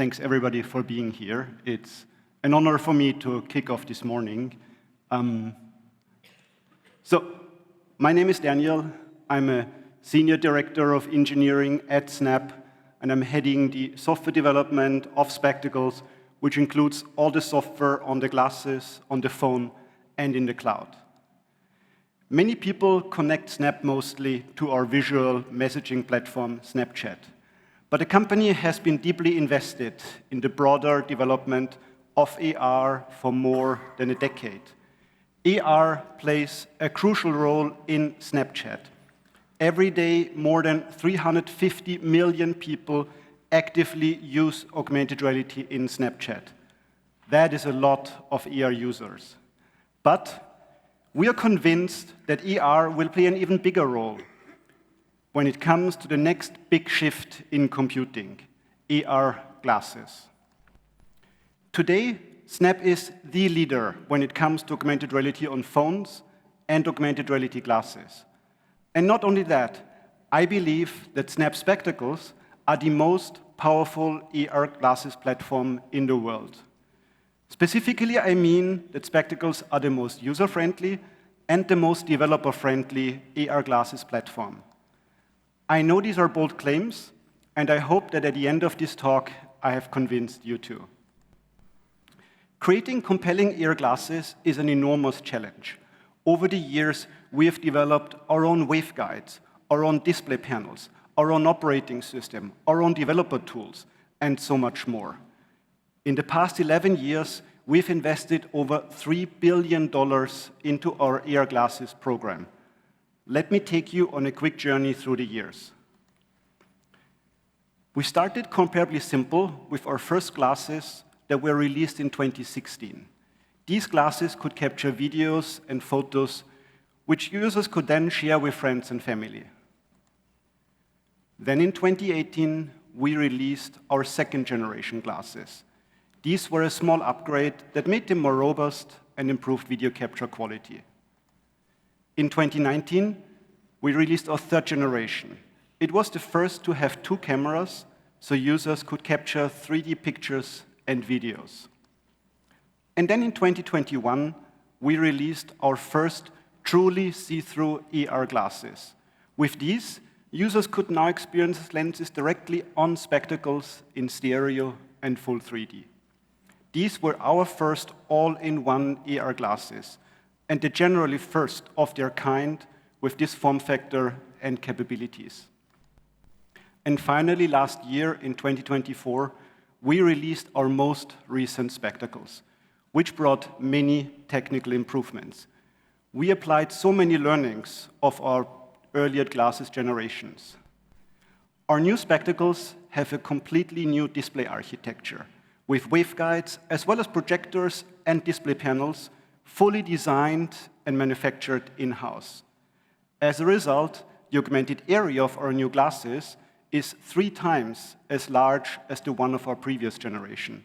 thanks everybody for being here. It's an honor for me to kick off this morning. My name is Daniel. I'm a Senior Director of Engineering at Snap, and I'm heading the software development of Spectacles, which includes all the software on the glasses, on the phone, and in the cloud. Many people connect Snap mostly to our visual messaging platform, Snapchat. But the company has been deeply invested in the broader development of AR for more than a decade. AR plays a crucial role in Snapchat. Every day, more than 350 million people actively use augmented reality in Snapchat. That is a lot of AR users. But we are convinced that AR will play an even bigger role when it comes to the next big shift in computing, AR glasses. Today, Snap is the leader when it comes to augmented reality on phones and augmented reality glasses. And not only that, I believe that Snap Spectacles are the most powerful AR glasses platform in the world. Specifically, I mean that Spectacles are the most user-friendly and the most developer-friendly AR glasses platform. I know these are bold claims, and I hope that at the end of this talk, I have convinced you too. Creating compelling AR glasses is an enormous challenge. Over the years, we have developed our own waveguides, our own display panels, our own operating system, our own developer tools, and so much more. In the past 11 years, we've invested over $3 billion into our AR glasses program. Let me take you on a quick journey through the years. We started comparably simple with our first glasses that were released in 2016. These glasses could capture videos and photos, which users could then share with friends and family. Then in 2018, we released our second generation glasses. These were a small upgrade that made them more robust and improved video capture quality. In 2019, we released our third generation. It was the first to have two cameras, so users could capture 3D pictures and videos. And then in 2021, we released our first truly see-through AR glasses. With these, users could now experience lenses directly on Spectacles in stereo and full 3D. These were our first all-in-one AR glasses, and the generally first of their kind with this form factor and capabilities. And finally, last year, in 2024, we released our most recent Spectacles, which brought many technical improvements. We applied so many learnings of our earlier glasses generations. Our new Spectacles have a completely new display architecture, with waveguides, as well as projectors and display panels, fully designed and manufactured in-house. As a result, the augmented area of our new glasses is 3 times as large as the one of our previous generation.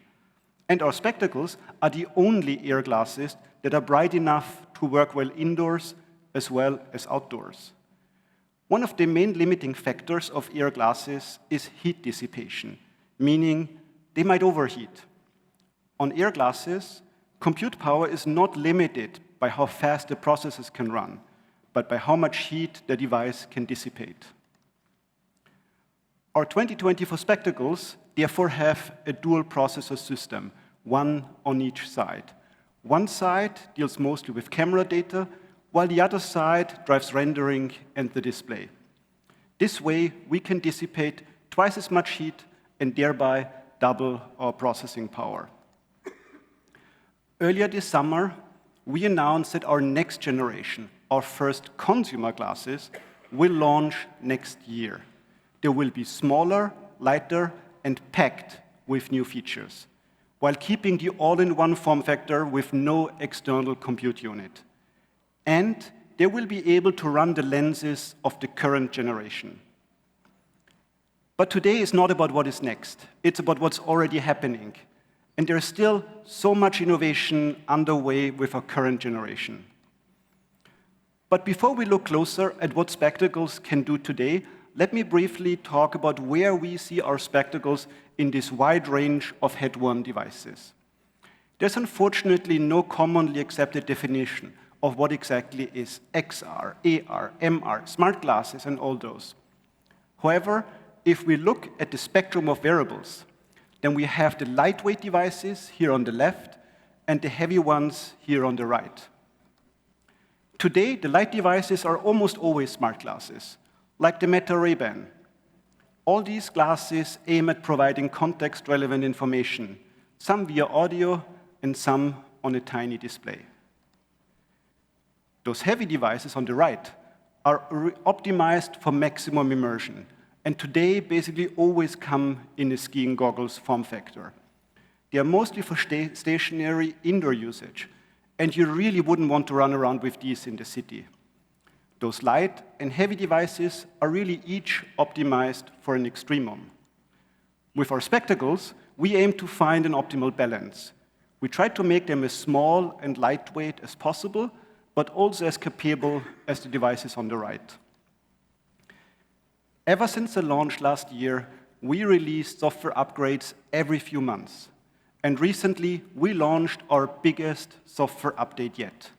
And our Spectacles are the only AR glasses that are bright enough to work well indoors as well as outdoors. One of the main limiting factors of AR glasses is heat dissipation, meaning they might overheat. On AR glasses, compute power is not limited by how fast the processors can run, but by how much heat the device can dissipate. Our 2024 Spectacles therefore have a dual processor system, one on each side. One side deals mostly with camera data, while the other side drives rendering and the display. This way, we can dissipate twice as much heat and thereby double our processing power. Earlier this summer, we announced that our next generation, our first consumer glasses, will launch next year. They will be smaller, lighter, and packed with new features, while keeping the all-in-one form factor with no external compute unit. And they will be able to run the lenses of the current generation. But today is not about what is next. It's about what's already happening. And there's still so much innovation underway with our current generation. But before we look closer at what Spectacles can do today, let me briefly talk about where we see our Spectacles in this wide range of head-worn devices. There's unfortunately no commonly accepted definition of what exactly is XR, AR, MR, smart glasses, and all those. However, if we look at the spectrum of wearables, then we have the lightweight devices here on the left and the heavy ones here on the right. Today, the light devices are almost always smart glasses, like the Meta Ray-Ban. All these glasses aim at providing context-relevant information, some via audio and some on a tiny display. Those heavy devices on the right are optimized for maximum immersion, and today basically always come in a skiing goggles form factor. They are mostly for stationary indoor usage, and you really wouldn't want to run around with these in the city. Those light and heavy devices are really each optimized for an extremum. With our spectacles, we aim to find an optimal balance. We try to make them as small and lightweight as possible, but also as capable as the devices on the right. Ever since the launch last year, we released software upgrades every few months. And recently, we launched our biggest software update yet,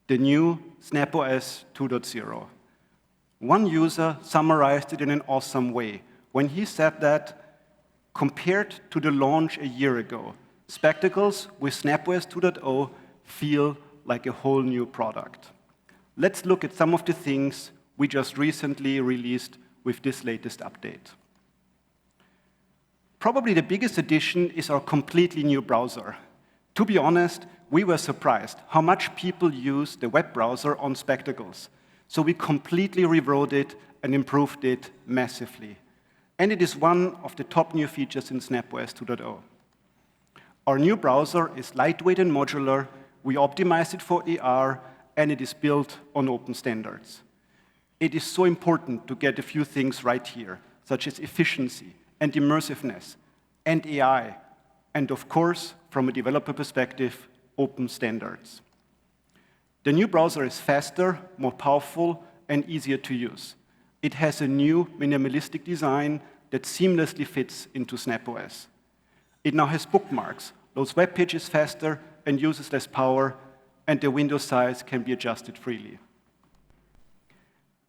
the new SnapOS 2.0. One user summarized it in an awesome way when he said that, compared to the launch a year ago, spectacles with SnapOS 2.0 feel like a whole new product. Let's look at some of the things we just recently released with this latest update. Probably the biggest addition is our completely new browser. To be honest, we were surprised how much people use the web browser on spectacles. So we completely rewrote it and improved it massively. And it is one of the top new features in SnapOS 2.0. Our new browser is lightweight and modular. We optimized it for AR, and it is built on open standards. It is so important to get a few things right here, such as efficiency and immersiveness and AI, and of course, from a developer perspective, open standards. The new browser is faster, more powerful, and easier to use. It has a new minimalistic design that seamlessly fits into SnapOS. It now has bookmarks, loads web pages faster, and uses less power, and the window size can be adjusted freely.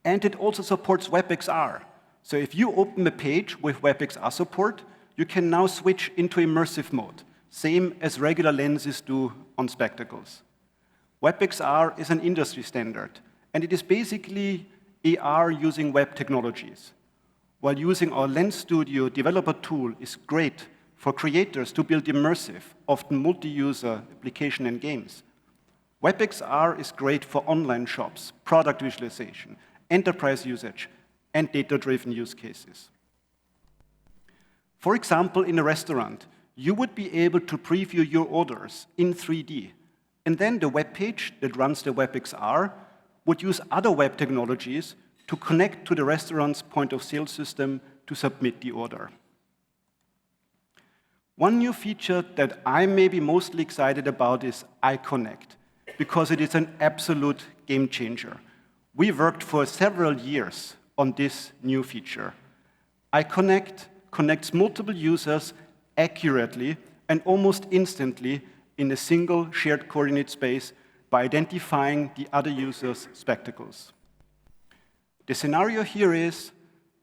And it also supports WebXR. So if you open a page with WebXR support, you can now switch into immersive mode, same as regular lenses do on spectacles. WebXR is an industry standard, and it is basically AR using web technologies. While using our Lens Studio developer tool is great for creators to build immersive, often multi-user application and games, WebXR is great for online shops, product visualization, enterprise usage, and data-driven use cases. For example, in a restaurant, you would be able to preview your orders in 3D, and then the web page that runs the WebXR would use other web technologies to connect to the restaurant's point-of-sale system to submit the order. One new feature that I'm maybe mostly excited about is EyeConnect, because it is an absolute game changer. We worked for several years on this new feature. EyeConnect connects multiple users accurately and almost instantly in a single shared coordinate space by identifying the other user's spectacles. The scenario here is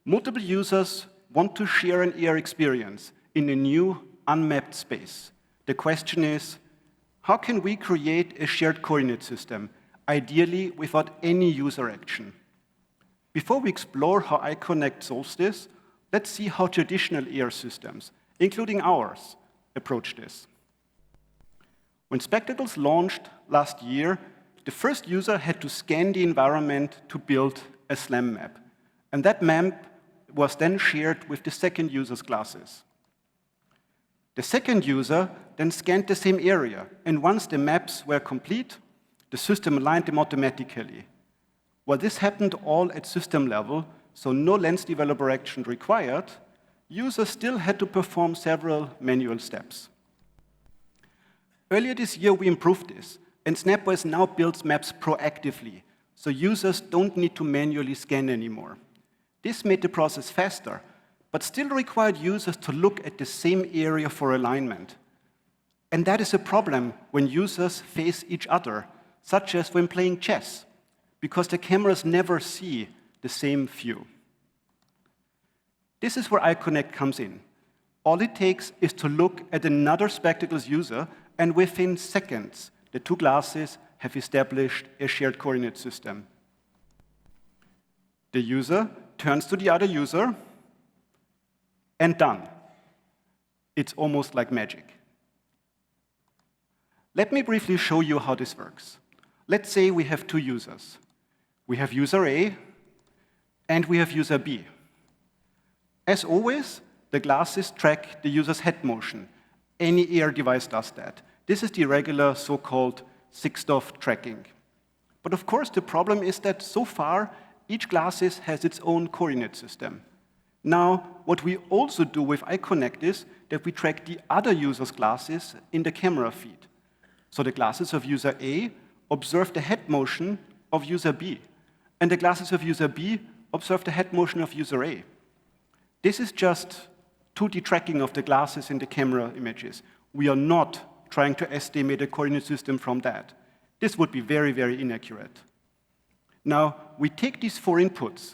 multiple users want to share an AR experience in a new, unmapped space. The question is, how can we create a shared coordinate system, ideally without any user action? Before we explore how EyeConnect solves this, let's see how traditional AR systems, including ours, approach this. When spectacles launched last year, the first user had to scan the environment to build a SLAM map. And that map was then shared with the second user's glasses. The second user then scanned the same area, and once the maps were complete, the system aligned them automatically. While this happened all at system level, so no lens developer action required, users still had to perform several manual steps. Earlier this year, we improved this, and SnapOS now builds maps proactively, so users don't need to manually scan anymore. This made the process faster, but still required users to look at the same area for alignment. And that is a problem when users face each other, such as when playing chess, because the cameras never see the same view. This is where EyeConnect comes in. All it takes is to look at another spectacles user, and within seconds, the two glasses have established a shared coordinate system. The user turns to the other user, and done. It's almost like magic. Let me briefly show you how this works. Let's say we have two users. We have user A, and we have user B. As always, the glasses track the user's head motion. Any AR device does that. This is the regular so-called 6DoF tracking. But of course, the problem is that so far, each glasses has its own coordinate system. Now, what we also do with EyeConnect is that we track the other user's glasses in the camera feed. So the glasses of user A observe the head motion of user B, and the glasses of user B observe the head motion of user A. This is just 2D tracking of the glasses in the camera images. We are not trying to estimate a coordinate system from that. This would be very, very inaccurate. Now, we take these four inputs,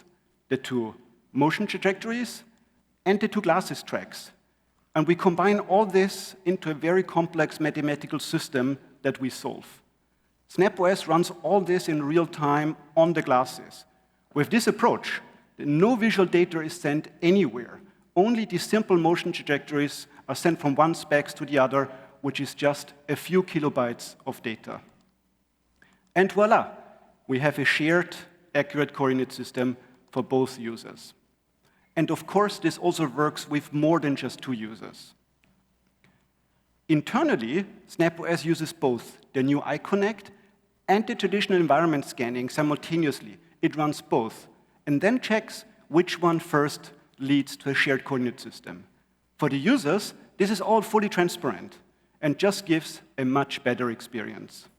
the two motion trajectories and the two glasses tracks, and we combine all this into a very complex mathematical system that we solve. SnapOS runs all this in real time on the glasses. With this approach, no visual data is sent anywhere. Only the simple motion trajectories are sent from one specs to the other, which is just a few kilobytes of data. And voila, we have a shared, accurate coordinate system for both users. And of course, this also works with more than just two users. Internally, SnapOS uses both the new EyeConnect and the traditional environment scanning simultaneously. It runs both, and then checks which one first leads to a shared coordinate system. For the users, this is all fully transparent and just gives a much better experience.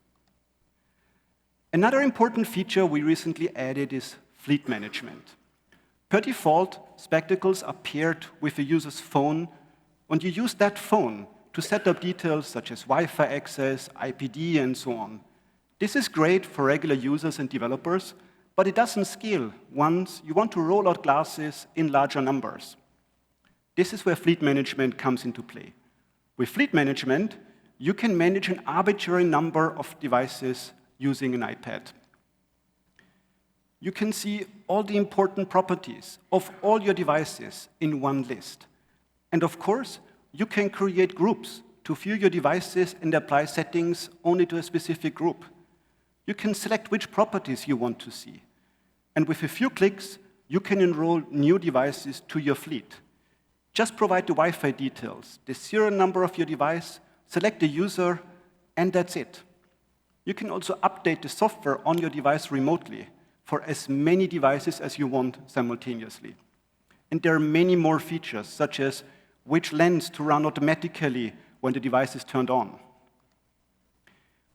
Another important feature we recently added is fleet management. Per default, spectacles are paired with a user's phone, and you use that phone to set up details such as Wi-Fi access, IPD, and so on. This is great for regular users and developers, but it doesn't scale once you want to roll out glasses in larger numbers. This is where fleet management comes into play. With fleet management, you can manage an arbitrary number of devices using an iPad. You can see all the important properties of all your devices in one list. And of course, you can create groups to view your devices and apply settings only to a specific group. You can select which properties you want to see. And with a few clicks, you can enroll new devices to your fleet. Just provide the Wi-Fi details, the serial number of your device, select the user, and that's it. You can also update the software on your device remotely for as many devices as you want simultaneously. And there are many more features, such as which lens to run automatically when the device is turned on.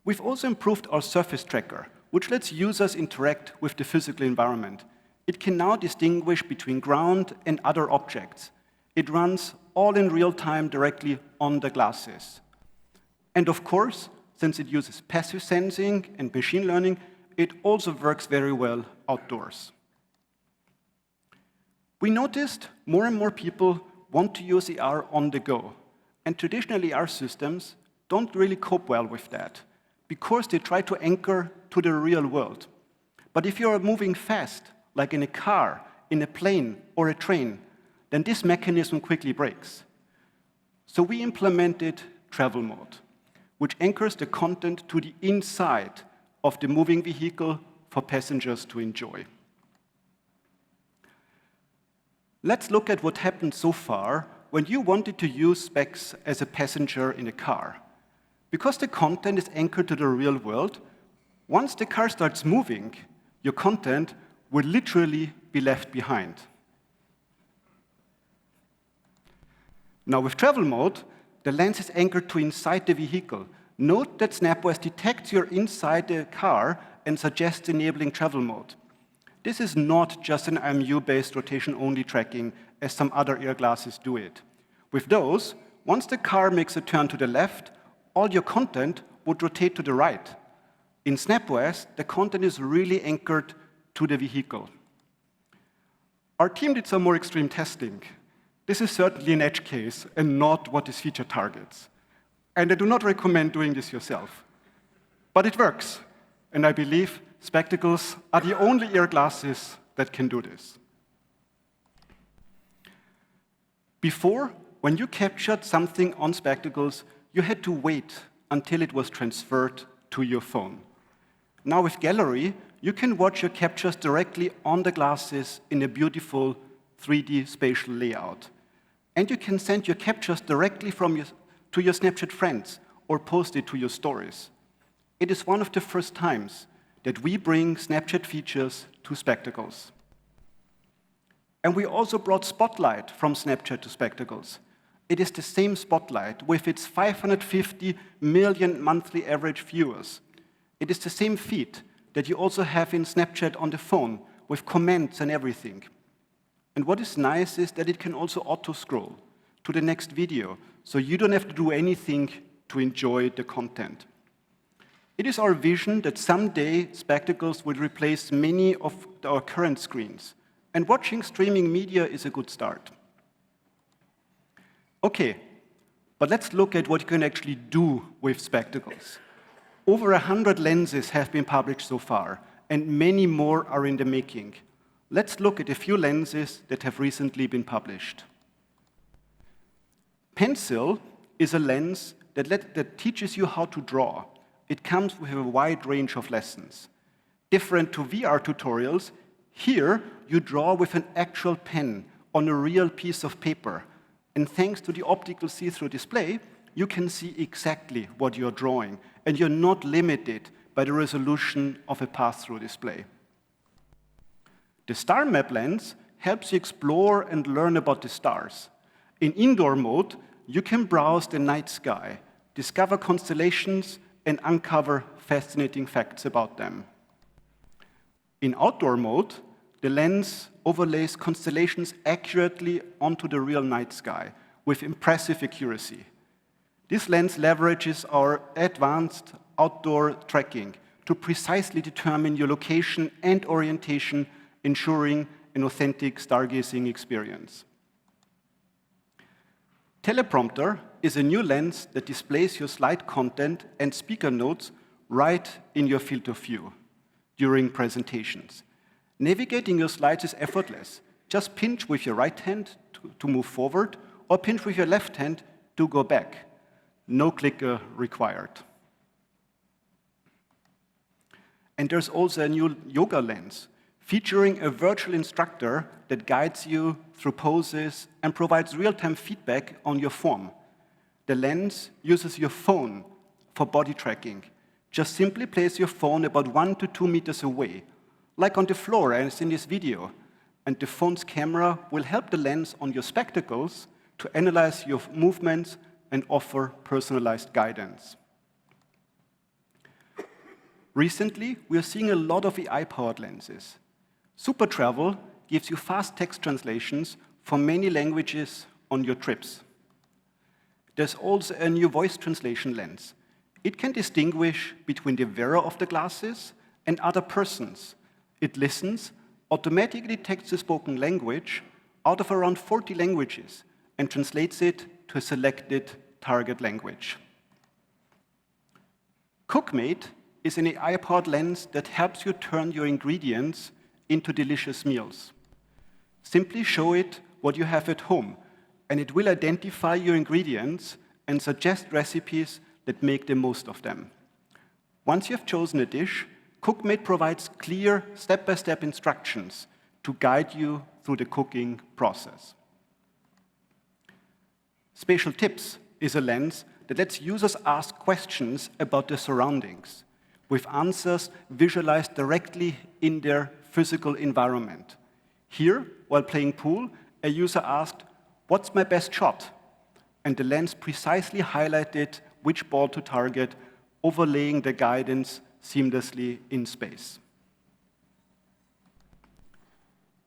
We've also improved our surface tracker, which lets users interact with the physical environment. It can now distinguish between ground and other objects. It runs all in real time directly on the glasses. And of course, since it uses passive sensing and machine learning, it also works very well outdoors. We noticed more and more people want to use AR on the go, and traditional AR systems don't really cope well with that, because they try to anchor to the real world. But if you're moving fast, like in a car, in a plane, or a train, then this mechanism quickly breaks. So we implemented travel mode, which anchors the content to the inside of the moving vehicle for passengers to enjoy. Let's look at what happened so far when you wanted to use specs as a passenger in a car. Because the content is anchored to the real world, once the car starts moving, your content will literally be left behind. Now with travel mode, the lens is anchored to inside the vehicle. Note that SnapOS detects you're inside the car and suggests enabling travel mode. This is not just an IMU-based rotation-only tracking, as some other AR glasses do it. With those, once the car makes a turn to the left, all your content would rotate to the right. In SnapOS, the content is really anchored to the vehicle. Our team did some more extreme testing. This is certainly an edge case and not what this feature targets. And I do not recommend doing this yourself. But it works, and I believe spectacles are the only AR glasses that can do this. Before, when you captured something on spectacles, you had to wait until it was transferred to your phone. Now with Gallery, you can watch your captures directly on the glasses in a beautiful 3D spatial layout. And you can send your captures directly to your Snapchat friends or post it to your stories. It is one of the first times that we bring Snapchat features to spectacles. And we also brought Spotlight from Snapchat to spectacles. It is the same Spotlight with its 550 million monthly average viewers. It is the same feed that you also have in Snapchat on the phone with comments and everything. And what is nice is that it can also auto-scroll to the next video, so you don't have to do anything to enjoy the content. It is our vision that someday spectacles will replace many of our current screens, and watching streaming media is a good start. Okay, but let's look at what you can actually do with spectacles. Over 100 lenses have been published so far, and many more are in the making. Let's look at a few lenses that have recently been published. Pencil is a lens that teaches you how to draw. It comes with a wide range of lessons. Different to VR tutorials, here you draw with an actual pen on a real piece of paper. And thanks to the optical see-through display, you can see exactly what you're drawing, and you're not limited by the resolution of a pass-through display. The Star Map lens helps you explore and learn about the stars. In indoor mode, you can browse the night sky, discover constellations, and uncover fascinating facts about them. In outdoor mode, the lens overlays constellations accurately onto the real night sky with impressive accuracy. This lens leverages our advanced outdoor tracking to precisely determine your location and orientation, ensuring an authentic stargazing experience. Teleprompter is a new lens that displays your slide content and speaker notes right in your field of view during presentations. Navigating your slides is effortless. Just pinch with your right hand to move forward, or pinch with your left hand to go back. No clicker required. And there's also a new yoga lens, featuring a virtual instructor that guides you through poses and provides real-time feedback on your form. The lens uses your phone for body tracking. Just simply place your phone about 1 to 2 meters away, like on the floor as in this video, and the phone's camera will help the lens on your spectacles to analyze your movements and offer personalized guidance. Recently, we are seeing a lot of AI-powered lenses. Super Travel gives you fast text translations for many languages on your trips. There's also a new voice translation lens. It can distinguish between the wearer of the glasses and other persons. It listens, automatically detects the spoken language out of around 40 languages and translates it to a selected target language. CookMate is an AI-powered lens that helps you turn your ingredients into delicious meals. Simply show it what you have at home, and it will identify your ingredients and suggest recipes that make the most of them. Once you have chosen a dish, CookMate provides clear step-by-step instructions to guide you through the cooking process. Spatial Tips is a lens that lets users ask questions about their surroundings, with answers visualized directly in their physical environment. Here, while playing pool, a user asked, "What's my best shot?" And the lens precisely highlighted which ball to target, overlaying the guidance seamlessly in space.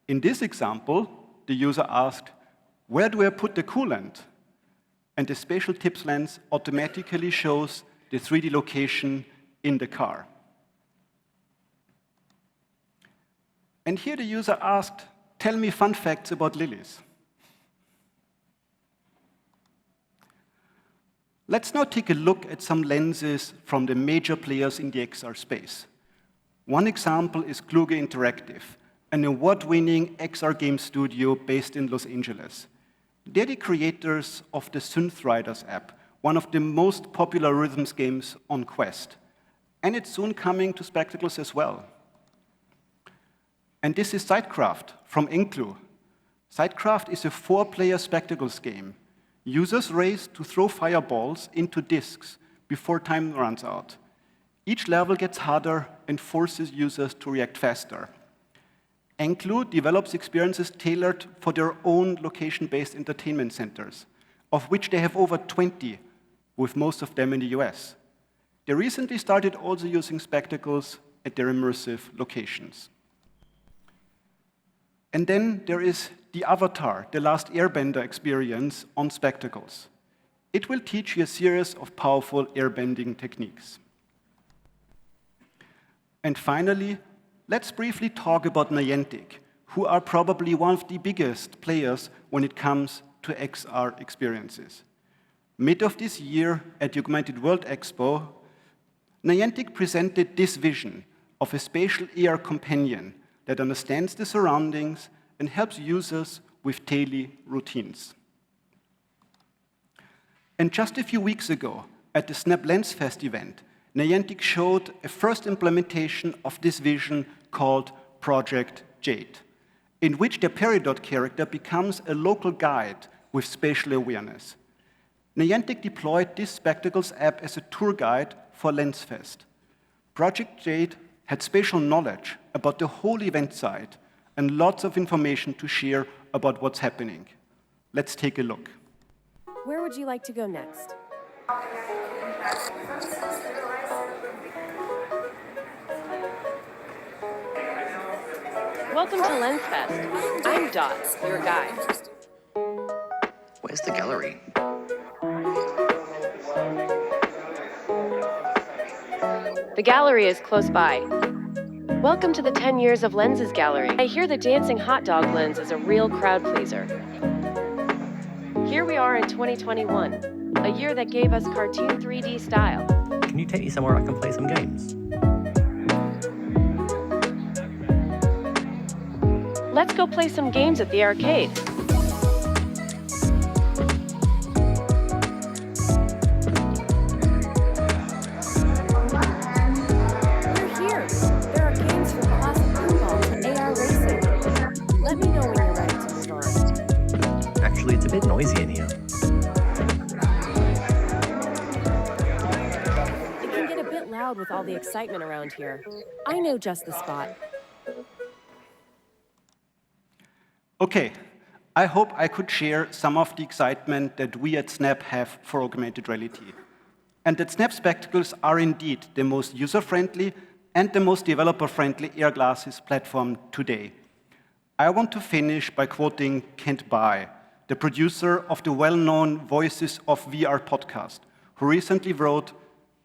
In this example, the user asked, where do I put the coolant? And the spatial tips lens automatically shows the 3D location in the car. And here the user asked, tell me fun facts about lilies. Let's now take a look at some lenses from the major players in the XR space. One example is Kluge Interactive, an award-winning XR game studio based in Los Angeles. They're the creators of the Synth Riders app, one of the most popular rhythms games on Quest. And it's soon coming to spectacles as well. And this is Sidecraft from Inklu. Sidecraft is a 4-player spectacles game. Users race to throw fireballs into discs before time runs out. Each level gets harder and forces users to react faster. Inklu develops experiences tailored for their own location-based entertainment centers, of which they have over 20, with most of them in the US. They recently started also using spectacles at their immersive locations. And then there is the Avatar, the Last Airbender experience on spectacles. It will teach you a series of powerful airbending techniques. And finally, let's briefly talk about Niantic, who are probably one of the biggest players when it comes to XR experiences. Mid of this year at the Augmented World Expo, Niantic presented this vision of a spatial AR companion that understands the surroundings and helps users with daily routines. And just a few weeks ago, at the Snap Lens Fest event, Niantic showed a first implementation of this vision called Project Jade, in which their Peridot character becomes a local guide with spatial awareness. Niantic deployed this Spectacles app as a tour guide for Lens Fest. Project Jade had spatial knowledge about the whole event site and lots of information to share about what's happening. Let's take a look. Where would you like to go next? Welcome to Lens Fest. I'm Dot, your guide. Where's the gallery? The gallery is close by. Welcome to the 10 Years of Lenses Gallery. I hear the dancing hot dog lens is a real crowd pleaser. Here we are in 2021, a year that gave us cartoon 3D style. Can you take me somewhere I can play some games? Let's go play some games at the arcade. We're here. There are games from classic pinball to AR racing. Let me know when you're ready to move on. Actually, it's a bit noisy in here. It can get a bit loud with all the excitement around here. I know just the spot. Okay, I hope I could share some of the excitement that we at Snap have for augmented reality. And that Snap Spectacles are indeed the most user-friendly and the most developer-friendly AR glasses platform today. I want to finish by quoting Kent Bai, the producer of the well-known Voices of VR podcast, who recently wrote,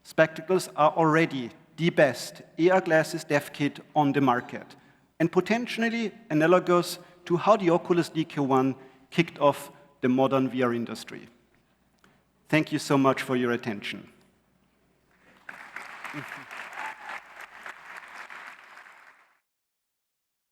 "Spectacles are already the best AR glasses dev kit on the market, and potentially analogous to how the Oculus DK1 kicked off the modern VR industry." Thank you so much for your attention.